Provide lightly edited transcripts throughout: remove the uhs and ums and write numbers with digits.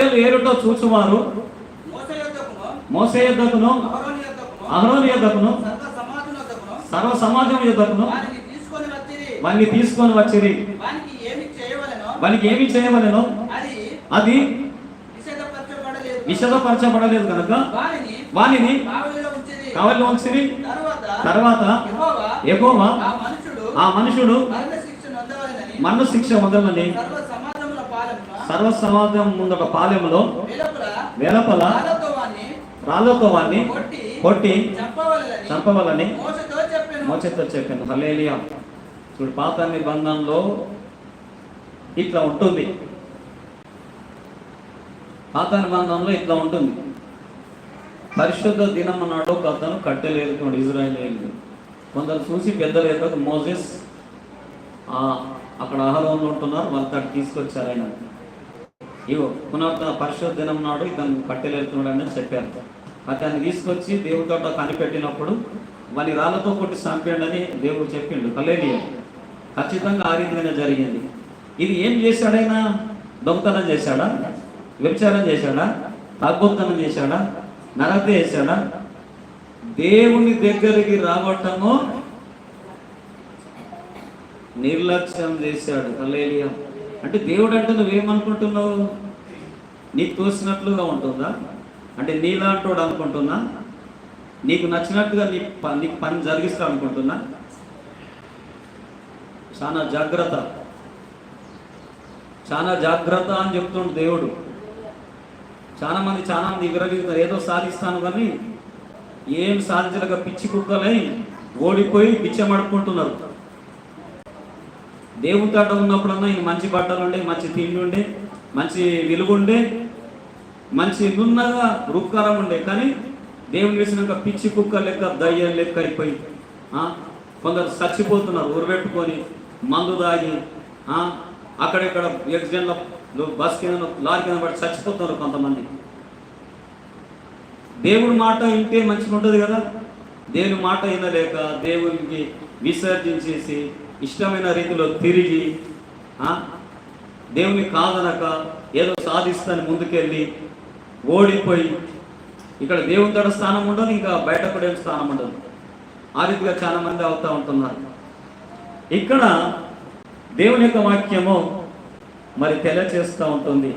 కట్టెలు ఏరుటో చూచువారు మోసే యొద్దకును అహరోను యొద్దకును సర్వ సమాజం యొద్దకును వారిని తీసుకొని వచ్చిరి. వానికి ఏమి చేయవలెనో అది విషదపరచబడలేదు కనుక వానిని కావలిలో ఉంచిరి. తర్వాత యెహోవా ఆ మనుషుడు మరణ శిక్ష వదలని సర్వ సమాజం ముందొక పాలెములో వెలపల రాళ్ళతో వాన్ని కొట్టి చంపవలని మోషేతో చెప్పాను. హల్లెలూయా. చూడు, పాత నిబంధనలో ఇట్లా ఉంటుంది. పాత నిబంధనలో ఇట్లా ఉంటుంది. పరిశుద్ధ దినం నాడు ఒక అతను కట్టెలు ఏరుకున్నాడు ఇజ్రాయేలీయులు. కొందరు చూసి పెద్దలు ఏరుకు మోసెస్ అక్కడ అహరోను ఉంటున్నారు, వాళ్ళకి అక్కడ తీసుకొచ్చారు. ఆయన ఇవో పునరుద్ధరణ పరిశుద్ధ దినం నాడు ఇతను కట్టెలు ఏరుతున్నాడు అని చెప్పారు. అతన్ని తీసుకొచ్చి దేవుడితో కనిపెట్టినప్పుడు వాని రాళ్ళతో కొట్టి చంపండి అని దేవుడు చెప్పిండు. హల్లెలూయా. ఖచ్చితంగా ఆ రీతిగానే జరిగింది. ఇది ఏం చేశాడైనా? దొంగతనం చేశాడా? వ్యభిచారం చేశాడా? అద్భుతనం చేశాడా? నరహత్య చేశాడా? దేవుని దగ్గరికి రావటము నిర్లక్ష్యం చేశాడు. హల్లెలూయా. అంటే దేవుడు అంటే నువ్వేమనుకుంటున్నావు? నీకు తోసినట్లుగా ఉంటుందా? అంటే నీలాంటోడు అనుకుంటున్నా? నీకు నచ్చినట్టుగా నీకు పని జరిగిస్తా అనుకుంటున్నా? చాలా జాగ్రత్త, చాలా జాగ్రత్త అని చెప్తుండు దేవుడు. చాలా మంది విరగిస్తారు. ఏదో సాధిస్తాను కానీ ఏం సాధించలేక పిచ్చి కుక్కలై ఓడిపోయి పిచ్చమడుకుంటున్నారు. దేవుని తాట ఉన్నప్పుడన్నా ఈ మంచి బట్టలు ఉండే, మంచి తిండి ఉండే, మంచి వెలుగుండే, మంచి నున్నగా రుక్కారం ఉండే. కానీ దేవుని వేసినాక పిచ్చి కుక్క లెక్క దయ్యం లెక్క అయిపోయి కొందరు చచ్చిపోతున్నారు. ఉరబెట్టుకొని మందు దాగి అక్కడెక్కడ యాక్సిడెంట్లో బస్ కింద లారీ కింద పడి చచ్చిపోతున్నారు కొంతమంది. దేవుడి మాట వింటే మంచిగా ఉంటుంది కదా. దేవుని మాట వినలేక దేవునికి విసర్జించేసి ఇష్టమైన రీతిలో తిరిగి దేవుని కాదనక ఏదో సాధిస్తాను ముందుకెళ్ళి ఓడిపోయి ఇక్కడ దేవుని తోట స్థానం ఉండదు, ఇంకా బయట కూడా ఏం స్థానం ఉండదు. ఆ రీతిగా చాలా మంది అవుతూ ఉంటున్నారు. ఇక్కడ దేవుని యొక్క వాక్యము మరి తెలియచేస్తూ ఉంటుంది.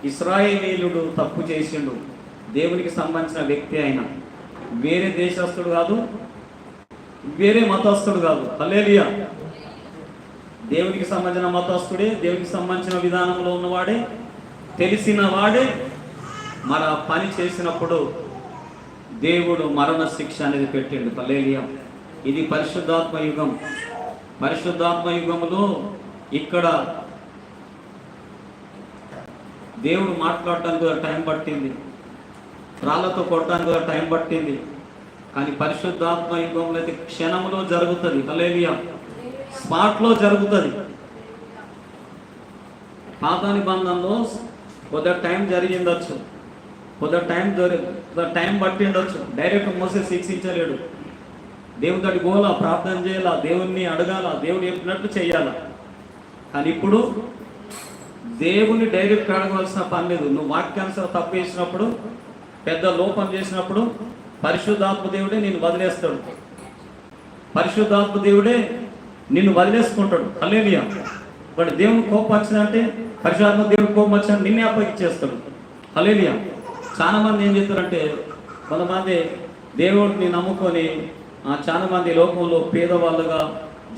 ఇశ్రాయేలీయుడు తప్పు చేసిండు. దేవునికి సంబంధించిన వ్యక్తి అయినా వేరే దేశస్తుడు కాదు, వేరే మతస్థుడు కాదు. హల్లెలూయా. దేవునికి సంబంధించిన మతస్థుడే, దేవునికి సంబంధించిన విధానంలో ఉన్నవాడే, తెలిసిన వాడే మరి ఆ పని చేసినప్పుడు దేవుడు మరణ శిక్ష అనేది పెట్టిండు. హల్లెలూయా. ఇది పరిశుద్ధాత్మ యుగం. పరిశుద్ధాత్మ యుగంలో ఇక్కడ దేవుడు మాట్లాడటానికి కూడా టైం పట్టింది, రాళ్లతో కొట్టడానికి కూడా టైం పట్టింది. కానీ పరిశుద్ధాత్మ యుగంలో అయితే క్షణంలో జరుగుతుంది. హల్లెలూయా. స్పాట్లో జరుగుతుంది. పాత నిబంధనలో కొద్దిగా టైం జరిగిండొచ్చు, కొద్దిగా టైం పట్టిండొచ్చు. డైరెక్ట్ మోసెస్ శిక్షించలేడు. దేవుడితోటి గోలా, ప్రార్థన చేయాలా, దేవుణ్ణి అడగాల, దేవుడు చెప్పినట్టు చెయ్యాలా. కానీ ఇప్పుడు దేవుణ్ణి డైరెక్ట్ అడగవలసిన పని లేదు. నువ్వు వాక్యానుసారం తప్పు చేసినప్పుడు, పెద్ద లోపం చేసినప్పుడు పరిశుద్ధాత్మ దేవుడే నిన్ను వదిలేస్తాడు. పరిశుద్ధాత్మ దేవుడే నిన్ను వదిలేసుకుంటాడు. హల్లెలూయా. వాడు దేవుని కోపం వచ్చిందంటే, పరిశుద్ధాత్మ దేవుడి కోపం వచ్చినా నిన్నే అప్పగించేస్తాడు. హల్లెలూయా. చాలా మంది ఏం చేస్తారంటే, కొంతమంది దేవుడిని నమ్ముకొని చాలా మంది లోకంలో పేదవాళ్ళుగా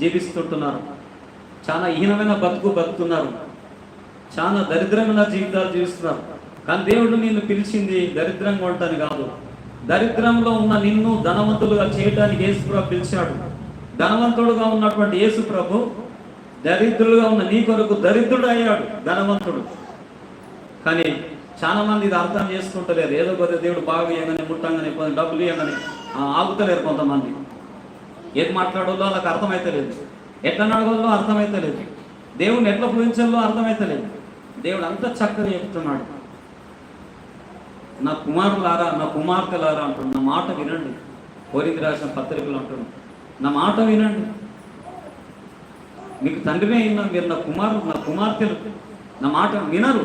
జీవిస్తుంటున్నారు. చాలా హీనమైన బతుకుతున్నారు. చాలా దరిద్రమైన జీవితాలు జీవిస్తున్నారు. కానీ దేవుడు నిన్ను పిలిచింది దరిద్రంగా ఉంటాను కాదు. దరిద్రంలో ఉన్న నిన్ను ధనవంతులుగా చేయడానికి యేసు ప్రభు పిలిచాడు. ధనవంతుడుగా ఉన్నటువంటి యేసు ప్రభు దరిద్రులుగా ఉన్న నీ కొరకు దరిద్రుడు అయ్యాడు, ధనవంతుడు. కానీ చాలా మంది ఇది అర్థం చేసుకుంటలేరు. ఏదో కొద్దిగా దేవుడు బాగా ఇవ్వగానే, ముట్టంగానే, డబ్బులు ఇవ్వగానే ఆగుతలేరు. కొంతమంది ఏది మాట్లాడాలో వాళ్ళకి అర్థమైతలేదు, ఎట్లా నడవాలో అర్థమైతలేదు, దేవుని ఎట్లా పూజించాలో అర్థమైతలేదు. దేవుడు అంత చక్కగా చెప్తున్నాడు. నా కుమారులారా, నా కుమార్తెలారా అంటున్నాడు. నా మాట వినండి. కోరింథీ రాసిన పత్రికలు అంటున్నాడు, నా మాట వినండి. మీకు తండ్రినే అయినా మీరు నా కుమారులు, నా కుమార్తెలు నా మాట వినరు.